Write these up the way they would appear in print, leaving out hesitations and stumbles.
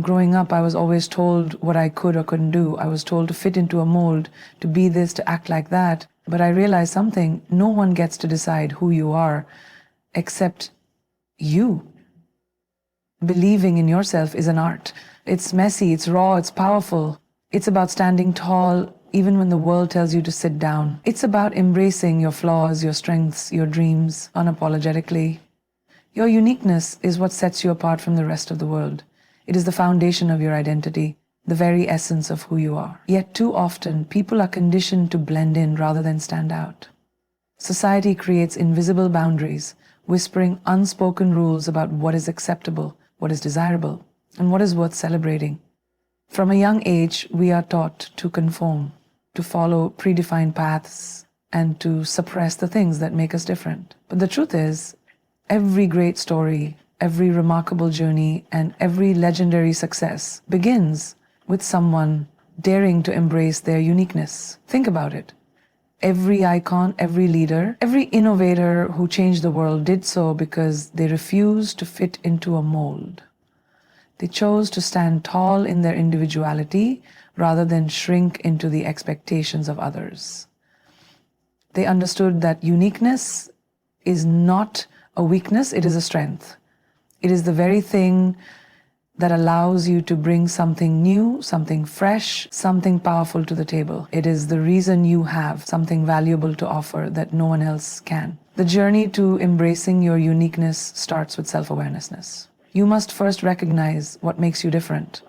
Growing up, I was always told what I could or couldn't do. I was told to fit into a mold, to be this, to act like that. But I realized something. No one gets to decide who you are except you. Believing in yourself is an art. It's messy, it's raw, it's powerful. It's about standing tall even when the world tells you to sit down. It's about embracing your flaws, your strengths, your dreams unapologetically. Your uniqueness is what sets you apart from the rest of the world. It is the foundation of your identity, the very essence of who you are. Yet too often, people are conditioned to blend in rather than stand out. Society creates invisible boundaries, whispering unspoken rules about what is acceptable, what is desirable, and what is worth celebrating. From a young age, we are taught to conform, to follow predefined paths, and to suppress the things that make us different. But the truth is, every great story, every remarkable journey, and every legendary success begins with someone daring to embrace their uniqueness. Think about it. Every icon, every leader, every innovator who changed the world did so because they refused to fit into a mold. They chose to stand tall in their individuality rather than shrink into the expectations of others. They understood that uniqueness is not a weakness, it is a strength. It is the very thing that allows you to bring something new, something fresh, something powerful to the table. It is the reason you have something valuable to offer that no one else can. The journey to embracing your uniqueness starts with self-awareness. You must first recognize what makes you different.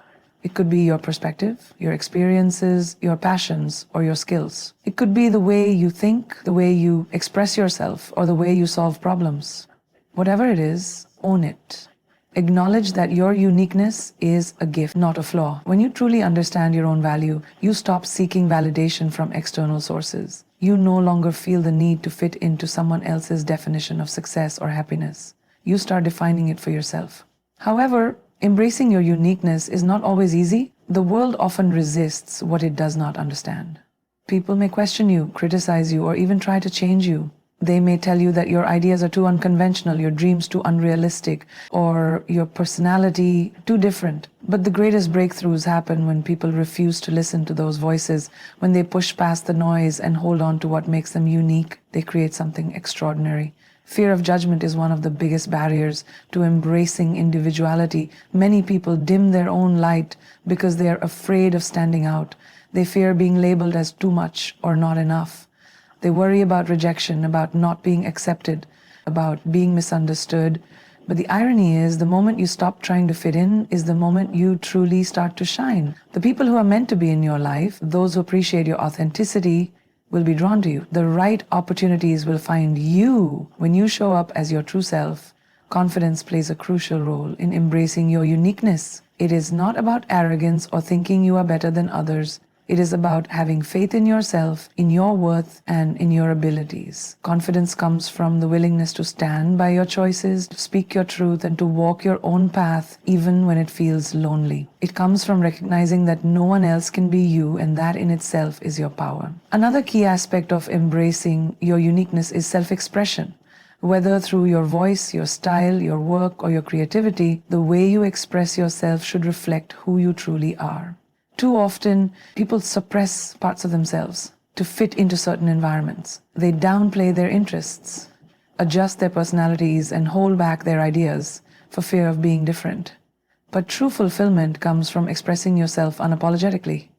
It could be your perspective, your experiences, your passions, or your skills. It could be the way you think, the way you express yourself, or the way you solve problems. Whatever it is, own it. Acknowledge that your uniqueness is a gift, not a flaw. When you truly understand your own value, you stop seeking validation from external sources. You no longer feel the need to fit into someone else's definition of success or happiness. You start defining it for yourself. However, embracing your uniqueness is not always easy. The world often resists what it does not understand. People may question you, criticize you, or even try to change you. They may tell you that your ideas are too unconventional, your dreams too unrealistic, or your personality too different. But the greatest breakthroughs happen when people refuse to listen to those voices, when they push past the noise and hold on to what makes them unique. They create something extraordinary. Fear of judgment is one of the biggest barriers to embracing individuality. Many people dim their own light because they are afraid of standing out. They fear being labeled as too much or not enough. They worry about rejection, about not being accepted, about being misunderstood. But the irony is, the moment you stop trying to fit in is the moment you truly start to shine. The people who are meant to be in your life, those who appreciate your authenticity, will be drawn to you. The right opportunities will find you. When you show up as your true self, confidence plays a crucial role in embracing your uniqueness. It is not about arrogance or thinking you are better than others. It is about having faith in yourself, in your worth, and in your abilities. Confidence comes from the willingness to stand by your choices, to speak your truth, and to walk your own path even when it feels lonely. It comes from recognizing that no one else can be you, and that in itself is your power. Another key aspect of embracing your uniqueness is self-expression. Whether through your voice, your style, your work, or your creativity, the way you express yourself should reflect who you truly are. Too often, people suppress parts of themselves to fit into certain environments. They downplay their interests, adjust their personalities, and hold back their ideas for fear of being different. But true fulfillment comes from expressing yourself unapologetically.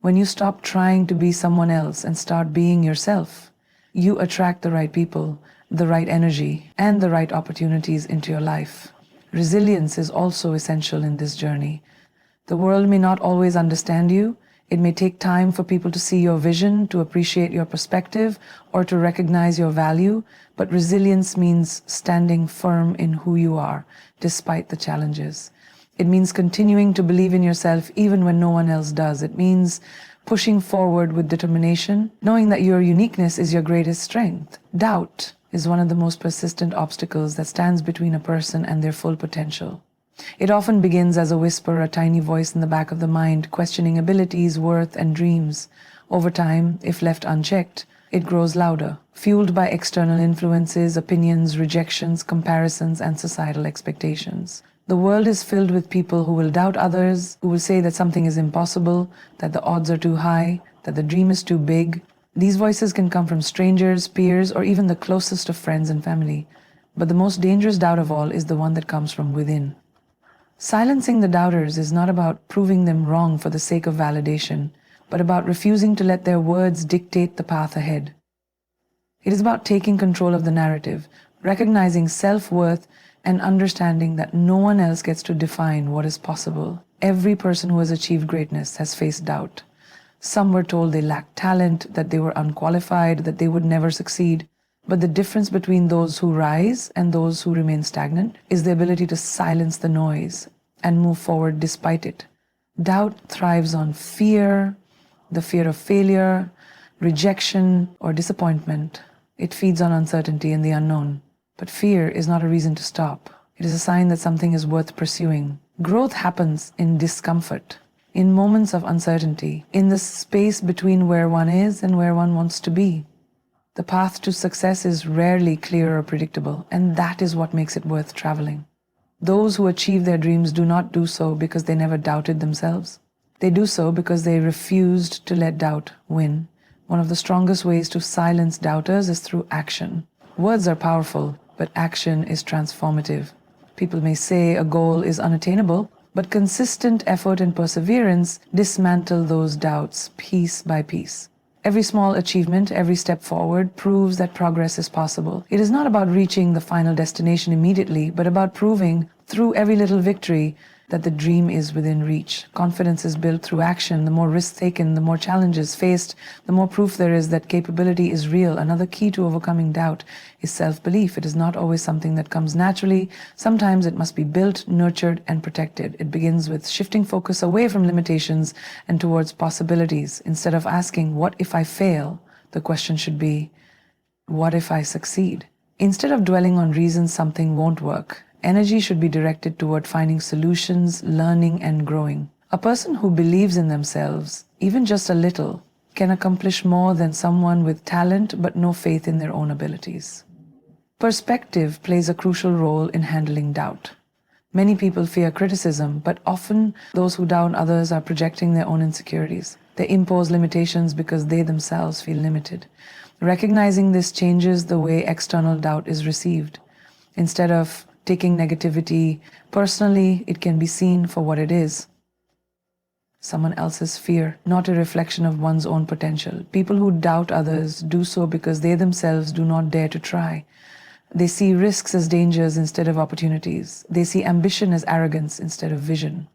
When you stop trying to be someone else and start being yourself, you attract the right people, the right energy, and the right opportunities into your life. Resilience is also essential in this journey. The world may not always understand you. It may take time for people to see your vision, to appreciate your perspective, or to recognize your value. But resilience means standing firm in who you are, despite the challenges. It means continuing to believe in yourself even when no one else does. It means pushing forward with determination, knowing that your uniqueness is your greatest strength. Doubt is one of the most persistent obstacles that stands between a person and their full potential. It often begins as a whisper, a tiny voice in the back of the mind, questioning abilities, worth, and dreams. Over time, if left unchecked, it grows louder, fueled by external influences, opinions, rejections, comparisons, and societal expectations. The world is filled with people who will doubt others, who will say that something is impossible, that the odds are too high, that the dream is too big. These voices can come from strangers, peers, or even the closest of friends and family. But the most dangerous doubt of all is the one that comes from within. Silencing the doubters is not about proving them wrong for the sake of validation, but about refusing to let their words dictate the path ahead. It is about taking control of the narrative, recognizing self-worth, and understanding that no one else gets to define what is possible. Every person who has achieved greatness has faced doubt. Some were told they lacked talent, that they were unqualified, that they would never succeed. But the difference between those who rise and those who remain stagnant is the ability to silence the noise and move forward despite it. Doubt thrives on fear, the fear of failure, rejection, or disappointment. It feeds on uncertainty and the unknown. But fear is not a reason to stop. It is a sign that something is worth pursuing. Growth happens in discomfort, in moments of uncertainty, in the space between where one is and where one wants to be. The path to success is rarely clear or predictable, and that is what makes it worth traveling. Those who achieve their dreams do not do so because they never doubted themselves. They do so because they refused to let doubt win. One of the strongest ways to silence doubters is through action. Words are powerful, but action is transformative. People may say a goal is unattainable, but consistent effort and perseverance dismantle those doubts piece by piece. Every small achievement, every step forward proves that progress is possible. It is not about reaching the final destination immediately, but about proving through every little victory that the dream is within reach. Confidence is built through action. The more risks taken, the more challenges faced, the more proof there is that capability is real. Another key to overcoming doubt is self-belief. It is not always something that comes naturally. Sometimes it must be built, nurtured, and protected. It begins with shifting focus away from limitations and towards possibilities. Instead of asking, "What if I fail?" the question should be, "What if I succeed?" Instead of dwelling on reasons something won't work, energy should be directed toward finding solutions, learning, and growing. A person who believes in themselves, even just a little, can accomplish more than someone with talent but no faith in their own abilities. Perspective plays a crucial role in handling doubt. Many people fear criticism, but often those who doubt others are projecting their own insecurities. They impose limitations because they themselves feel limited. Recognizing this changes the way external doubt is received. Instead of taking negativity personally, it can be seen for what it is: someone else's fear, not a reflection of one's own potential. People who doubt others do so because they themselves do not dare to try. They see risks as dangers instead of opportunities. They see ambition as arrogance instead of vision.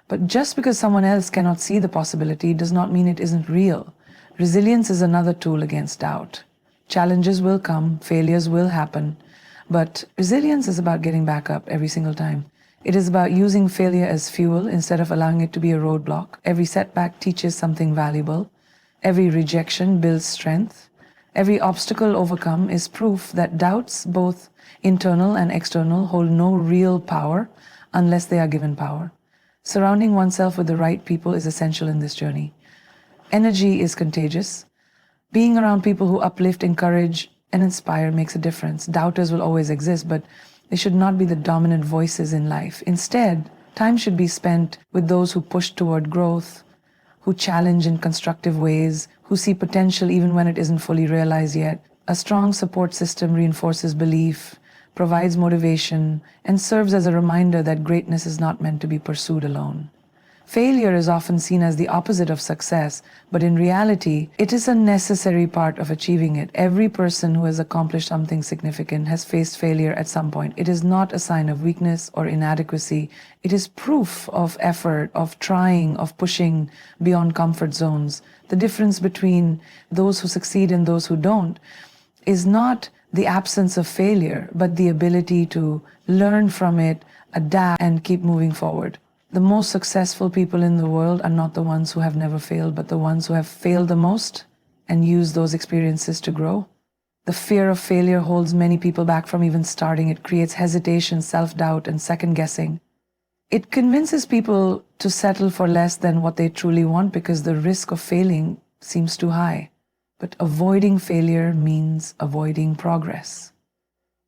But just because someone else cannot see the possibility does not mean it isn't real. Resilience is another tool against doubt. Challenges will come, failures will happen, but resilience is about getting back up every single time. It is about using failure as fuel instead of allowing it to be a roadblock. Every setback teaches something valuable. Every rejection builds strength. Every obstacle overcome is proof that doubts, both internal and external, hold no real power unless they are given power. Surrounding oneself with the right people is essential in this journey. Energy is contagious. Being around people who uplift, encourage, and inspire makes a difference. Doubters will always exist, but they should not be the dominant voices in life. Instead, time should be spent with those who push toward growth, who challenge in constructive ways, who see potential even when it isn't fully realized yet. A strong support system reinforces belief, provides motivation, and serves as a reminder that greatness is not meant to be pursued alone. Failure is often seen as the opposite of success, but in reality, it is a necessary part of achieving it. Every person who has accomplished something significant has faced failure at some point. It is not a sign of weakness or inadequacy. It is proof of effort, of trying, of pushing beyond comfort zones. The difference between those who succeed and those who don't is not the absence of failure, but the ability to learn from it, adapt, and keep moving forward. The most successful people in the world are not the ones who have never failed, but the ones who have failed the most and used those experiences to grow. The fear of failure holds many people back from even starting. It creates hesitation, self-doubt, and second-guessing. It convinces people to settle for less than what they truly want because the risk of failing seems too high. But avoiding failure means avoiding progress.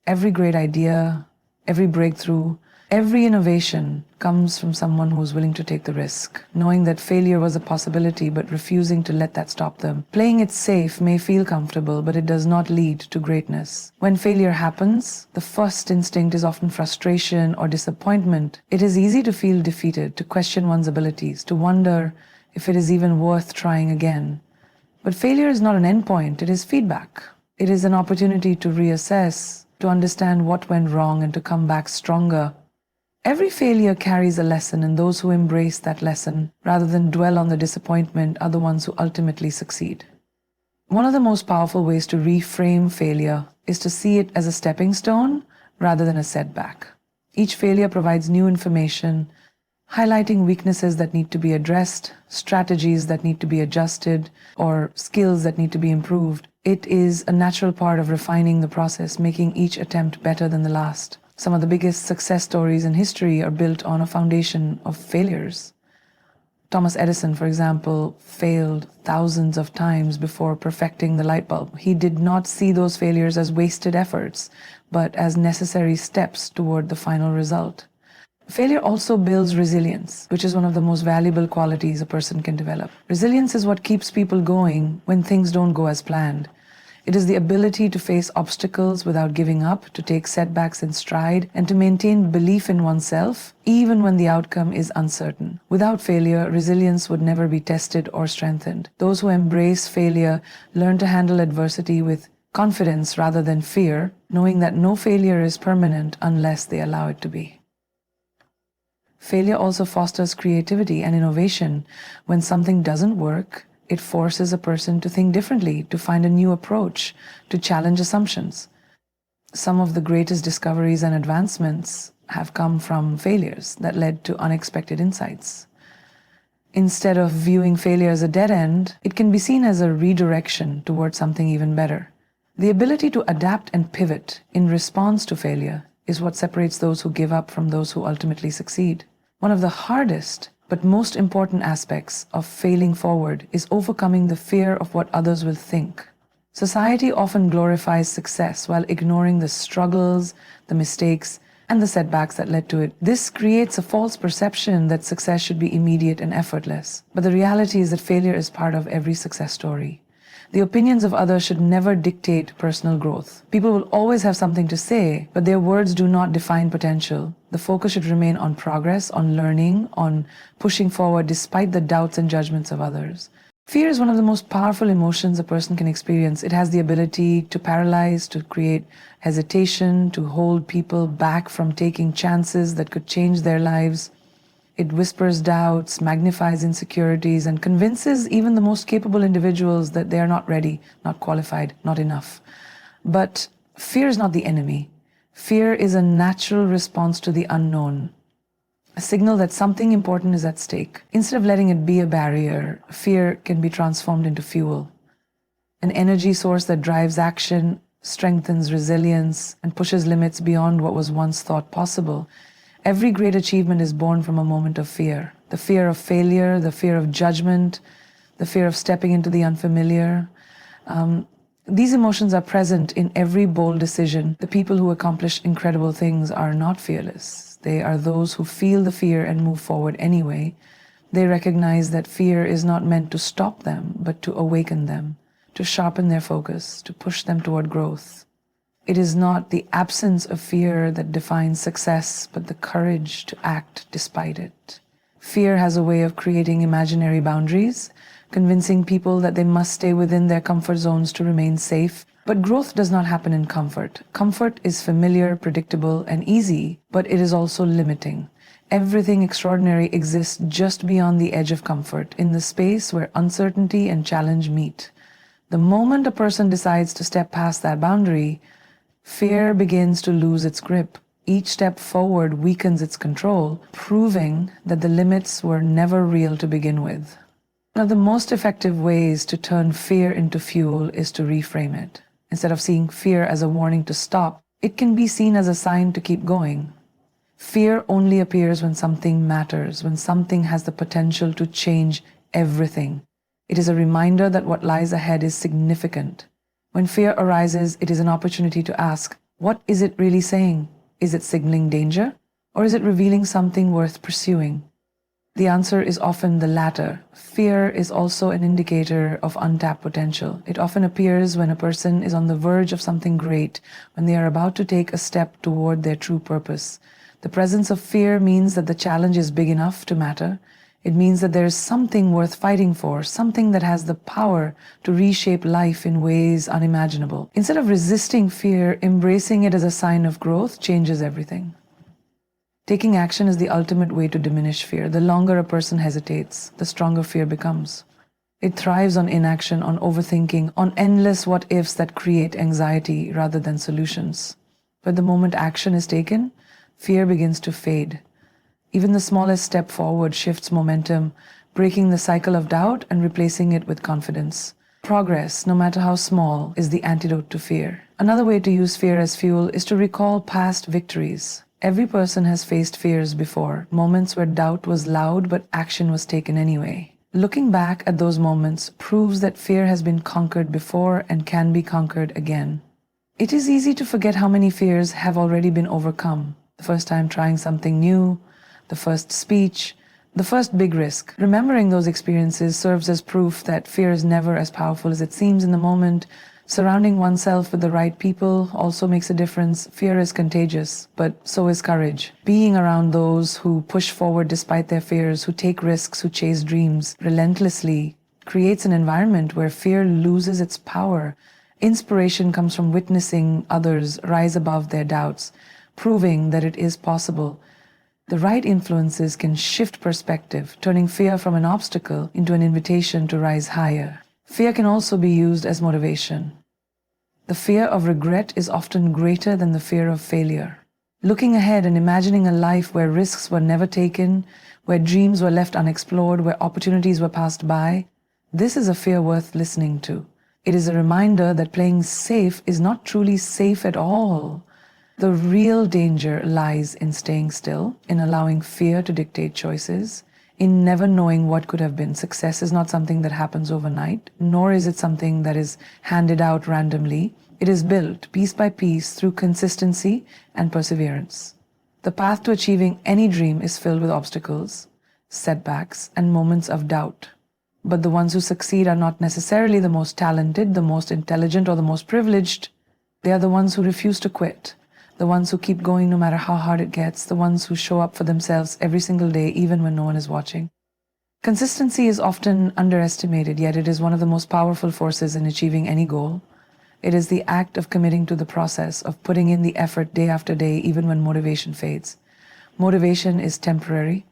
Every great idea, every breakthrough, Every innovation comes from someone who's willing to take the risk, knowing that failure was a possibility but refusing to let that stop them. Playing it safe may feel comfortable, but it does not lead to greatness. When failure happens, the first instinct is often frustration or disappointment. It is easy to feel defeated, to question one's abilities, to wonder if it is even worth trying again. But failure is not an endpoint, it is feedback. It is an opportunity to reassess, to understand what went wrong, and to come back stronger. Every failure carries a lesson, and those who embrace that lesson, rather than dwell on the disappointment, are the ones who ultimately succeed. One of the most powerful ways to reframe failure is to see it as a stepping stone rather than a setback. Each failure provides new information, highlighting weaknesses that need to be addressed, strategies that need to be adjusted, or skills that need to be improved. It is a natural part of refining the process, making each attempt better than the last. Some of the biggest success stories in history are built on a foundation of failures. Thomas Edison, for example, failed thousands of times before perfecting the light bulb. He did not see those failures as wasted efforts, but as necessary steps toward the final result. Failure also builds resilience, which is one of the most valuable qualities a person can develop. Resilience is what keeps people going when things don't go as planned. It is the ability to face obstacles without giving up, to take setbacks in stride, and to maintain belief in oneself, even when the outcome is uncertain. Without failure, resilience would never be tested or strengthened. Those who embrace failure learn to handle adversity with confidence rather than fear, knowing that no failure is permanent unless they allow it to be. Failure also fosters creativity and innovation. When something doesn't work, it forces a person to think differently, to find a new approach, to challenge assumptions. Some of the greatest discoveries and advancements have come from failures that led to unexpected insights. Instead of viewing failure as a dead end, it can be seen as a redirection towards something even better. The ability to adapt and pivot in response to failure is what separates those who give up from those who ultimately succeed. One of the hardest but most important aspects of failing forward is overcoming the fear of what others will think. Society often glorifies success while ignoring the struggles, the mistakes, and the setbacks that led to it. This creates a false perception that success should be immediate and effortless. But the reality is that failure is part of every success story. The opinions of others should never dictate personal growth. People will always have something to say, but their words do not define potential. The focus should remain on progress, on learning, on pushing forward despite the doubts and judgments of others. Fear is one of the most powerful emotions a person can experience. It has the ability to paralyze, to create hesitation, to hold people back from taking chances that could change their lives. It whispers doubts, magnifies insecurities, and convinces even the most capable individuals that they are not ready, not qualified, not enough. But fear is not the enemy. Fear is a natural response to the unknown, a signal that something important is at stake. Instead of letting it be a barrier, fear can be transformed into fuel, an energy source that drives action, strengthens resilience, and pushes limits beyond what was once thought possible. Every great achievement is born from a moment of fear. The fear of failure, the fear of judgment, the fear of stepping into the unfamiliar. These emotions are present in every bold decision. The people who accomplish incredible things are not fearless. They are those who feel the fear and move forward anyway. They recognize that fear is not meant to stop them, but to awaken them, to sharpen their focus, to push them toward growth. It is not the absence of fear that defines success, but the courage to act despite it. Fear has a way of creating imaginary boundaries, convincing people that they must stay within their comfort zones to remain safe. But growth does not happen in comfort. Comfort is familiar, predictable, and easy, but it is also limiting. Everything extraordinary exists just beyond the edge of comfort, in the space where uncertainty and challenge meet. The moment a person decides to step past that boundary, fear begins to lose its grip. Each step forward weakens its control, proving that the limits were never real to begin with. One of the most effective ways to turn fear into fuel is to reframe it. Instead of seeing fear as a warning to stop, it can be seen as a sign to keep going. Fear only appears when something matters, when something has the potential to change everything. It is a reminder that what lies ahead is significant. When fear arises, it is an opportunity to ask, what is it really saying? Is it signaling danger? Or is it revealing something worth pursuing? The answer is often the latter. Fear is also an indicator of untapped potential. It often appears when a person is on the verge of something great, when they are about to take a step toward their true purpose. The presence of fear means that the challenge is big enough to matter. It means that there is something worth fighting for, something that has the power to reshape life in ways unimaginable. Instead of resisting fear, embracing it as a sign of growth changes everything. Taking action is the ultimate way to diminish fear. The longer a person hesitates, the stronger fear becomes. It thrives on inaction, on overthinking, on endless what-ifs that create anxiety rather than solutions. But the moment action is taken, fear begins to fade. Even the smallest step forward shifts momentum, breaking the cycle of doubt and replacing it with confidence. Progress, no matter how small, is the antidote to fear. Another way to use fear as fuel is to recall past victories. Every person has faced fears before, moments where doubt was loud but action was taken anyway. Looking back at those moments proves that fear has been conquered before and can be conquered again. It is easy to forget how many fears have already been overcome. The first time trying something new, the first speech, the first big risk. Remembering those experiences serves as proof that fear is never as powerful as it seems in the moment. Surrounding oneself with the right people also makes a difference. Fear is contagious, but so is courage. Being around those who push forward despite their fears, who take risks, who chase dreams relentlessly, creates an environment where fear loses its power. Inspiration comes from witnessing others rise above their doubts, proving that it is possible. The right influences can shift perspective, turning fear from an obstacle into an invitation to rise higher. Fear can also be used as motivation. The fear of regret is often greater than the fear of failure. Looking ahead and imagining a life where risks were never taken, where dreams were left unexplored, where opportunities were passed by, this is a fear worth listening to. It is a reminder that playing safe is not truly safe at all. The real danger lies in staying still, in allowing fear to dictate choices, in never knowing what could have been. Success is not something that happens overnight, nor is it something that is handed out randomly. It is built piece by piece through consistency and perseverance. The path to achieving any dream is filled with obstacles, setbacks, and moments of doubt. But the ones who succeed are not necessarily the most talented, the most intelligent, or the most privileged. They are the ones who refuse to quit, the ones who keep going no matter how hard it gets, the ones who show up for themselves every single day, even when no one is watching. Consistency is often underestimated, yet it is one of the most powerful forces in achieving any goal. It is the act of committing to the process, of putting in the effort day after day, even when motivation fades. Motivation is temporary.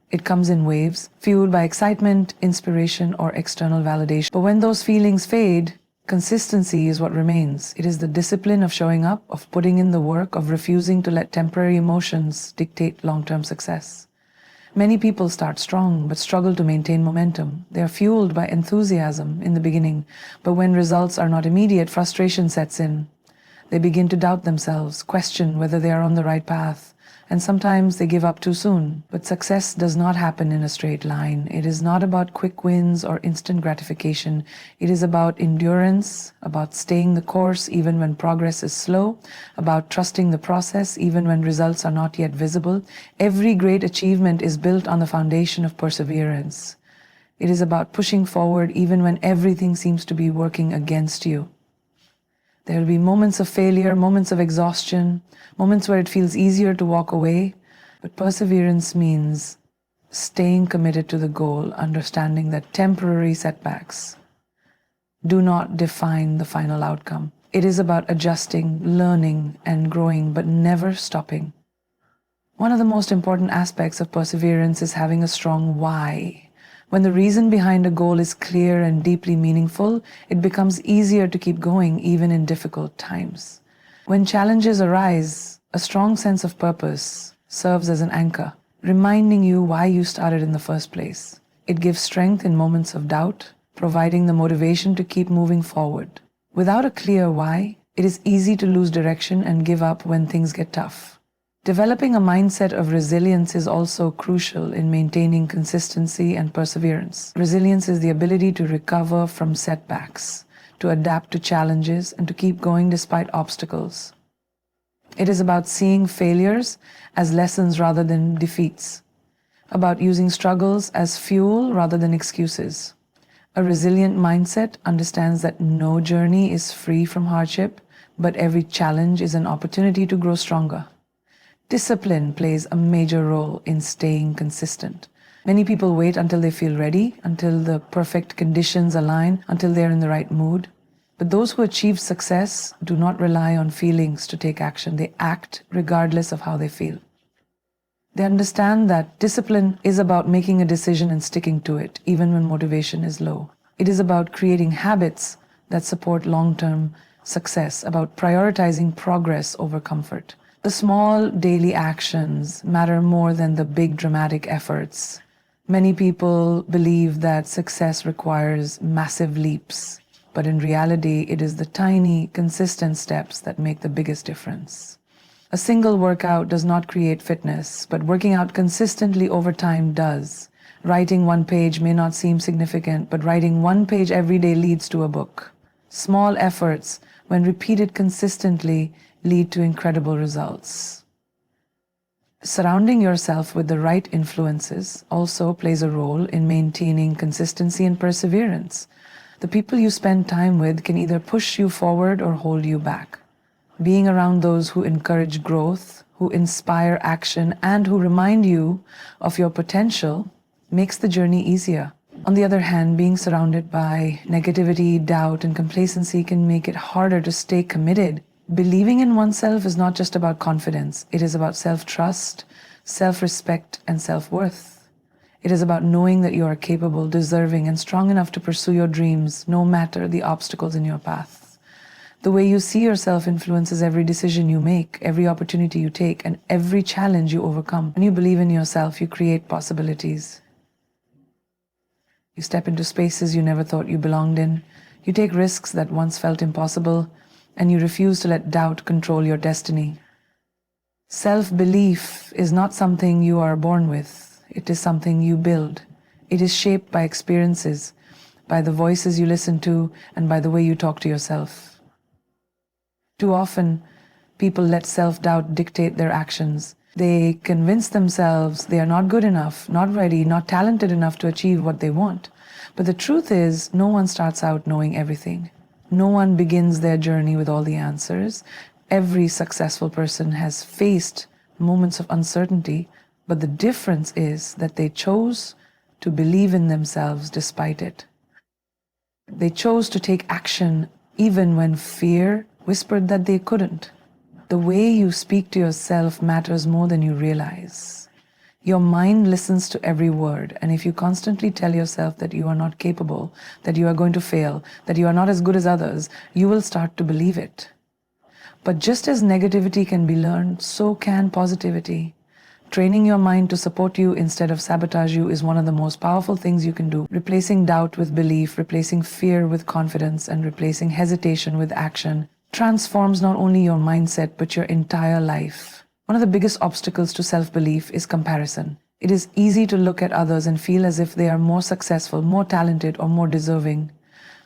It comes in waves, fueled by excitement, inspiration, or external validation. But when those feelings fade, consistency is what remains. It is the discipline of showing up, of putting in the work, of refusing to let temporary emotions dictate long-term success. Many people start strong but struggle to maintain momentum. They are fueled by enthusiasm in the beginning, but when results are not immediate, frustration sets in. They begin to doubt themselves, question whether they are on the right path, and sometimes they give up too soon. But success does not happen in a straight line. It is not about quick wins or instant gratification. It is about endurance, about staying the course even when progress is slow, about trusting the process even when results are not yet visible. Every great achievement is built on the foundation of perseverance. It is about pushing forward even when everything seems to be working against you. There will be moments of failure, moments of exhaustion, moments where it feels easier to walk away, but perseverance means staying committed to the goal, understanding that temporary setbacks do not define the final outcome. It is about adjusting, learning, and growing, but never stopping. One of the most important aspects of perseverance is having a strong why. When the reason behind a goal is clear and deeply meaningful, it becomes easier to keep going even in difficult times. When challenges arise, a strong sense of purpose serves as an anchor, reminding you why you started in the first place. It gives strength in moments of doubt, providing the motivation to keep moving forward. Without a clear why, it is easy to lose direction and give up when things get tough. Developing a mindset of resilience is also crucial in maintaining consistency and perseverance. Resilience is the ability to recover from setbacks, to adapt to challenges, and to keep going despite obstacles. It is about seeing failures as lessons rather than defeats, about using struggles as fuel rather than excuses. A resilient mindset understands that no journey is free from hardship, but every challenge is an opportunity to grow stronger. Discipline plays a major role in staying consistent. Many people wait until they feel ready, until the perfect conditions align, until they're in the right mood. But those who achieve success do not rely on feelings to take action. They act regardless of how they feel. They understand that discipline is about making a decision and sticking to it, even when motivation is low. It is about creating habits that support long-term success, about prioritizing progress over comfort. The small daily actions matter more than the big dramatic efforts. Many people believe that success requires massive leaps, but in reality, it is the tiny, consistent steps that make the biggest difference. A single workout does not create fitness, but working out consistently over time does. Writing one page may not seem significant, but writing one page every day leads to a book. Small efforts, when repeated consistently, lead to incredible results. Surrounding yourself with the right influences also plays a role in maintaining consistency and perseverance. The people you spend time with can either push you forward or hold you back. Being around those who encourage growth, who inspire action, and who remind you of your potential makes the journey easier. On the other hand, being surrounded by negativity, doubt, and complacency can make it harder to stay committed. Believing in oneself is not just about confidence. It is about self-trust, self-respect, and self-worth. It is about knowing that you are capable, deserving, and strong enough to pursue your dreams, no matter the obstacles in your path. The way you see yourself influences every decision you make, every opportunity you take, and every challenge you overcome. When you believe in yourself, you create possibilities. You step into spaces you never thought you belonged in. You take risks that once felt impossible, and you refuse to let doubt control your destiny. Self-belief is not something you are born with. It is something you build. It is shaped by experiences, by the voices you listen to, and by the way you talk to yourself. Too often, people let self-doubt dictate their actions. They convince themselves they are not good enough, not ready, not talented enough to achieve what they want. But the truth is, no one starts out knowing everything. No one begins their journey with all the answers. Every successful person has faced moments of uncertainty, but the difference is that they chose to believe in themselves despite it. They chose to take action even when fear whispered that they couldn't. The way you speak to yourself matters more than you realize. Your mind listens to every word, and if you constantly tell yourself that you are not capable, that you are going to fail, that you are not as good as others, you will start to believe it. But just as negativity can be learned, so can positivity. Training your mind to support you instead of sabotage you is one of the most powerful things you can do. Replacing doubt with belief, replacing fear with confidence, and replacing hesitation with action transforms not only your mindset but your entire life. One of the biggest obstacles to self-belief is comparison. It is easy to look at others and feel as if they are more successful, more talented, or more deserving.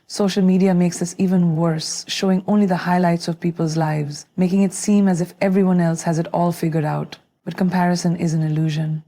Social media makes this even worse, showing only the highlights of people's lives, making it seem as if everyone else has it all figured out. But comparison is an illusion.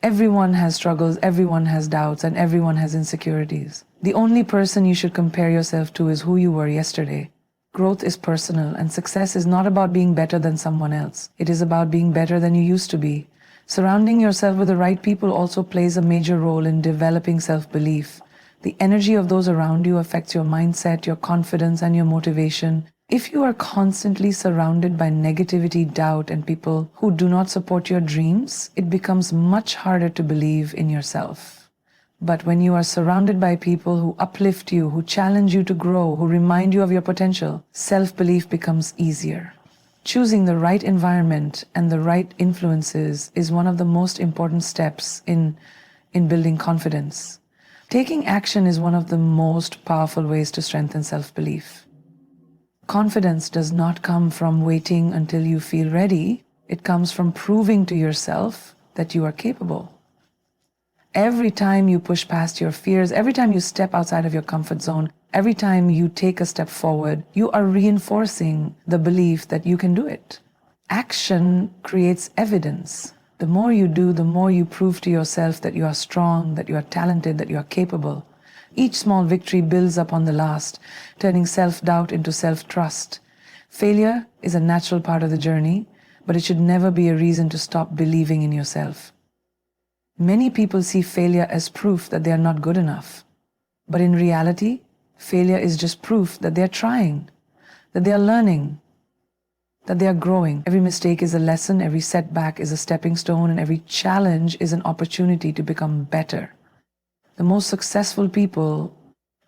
Everyone has struggles, everyone has doubts, and everyone has insecurities. The only person you should compare yourself to is who you were yesterday. Growth is personal, and success is not about being better than someone else. It is about being better than you used to be. Surrounding yourself with the right people also plays a major role in developing self-belief. The energy of those around you affects your mindset, your confidence, and your motivation. If you are constantly surrounded by negativity, doubt, and people who do not support your dreams, it becomes much harder to believe in yourself. But when you are surrounded by people who uplift you, who challenge you to grow, who remind you of your potential, self-belief becomes easier. Choosing the right environment and the right influences is one of the most important steps in building confidence. Taking action is one of the most powerful ways to strengthen self-belief. Confidence does not come from waiting until you feel ready. It comes from proving to yourself that you are capable. Every time you push past your fears, every time you step outside of your comfort zone, every time you take a step forward, you are reinforcing the belief that you can do it. Action creates evidence. The more you do, the more you prove to yourself that you are strong, that you are talented, that you are capable. Each small victory builds upon the last, turning self-doubt into self-trust. Failure is a natural part of the journey, but it should never be a reason to stop believing in yourself. Many people see failure as proof that they are not good enough. But in reality, failure is just proof that they are trying, that they are learning, that they are growing. Every mistake is a lesson, every setback is a stepping stone, and every challenge is an opportunity to become better. The most successful people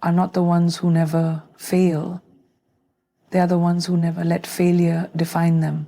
are not the ones who never fail. They are the ones who never let failure define them.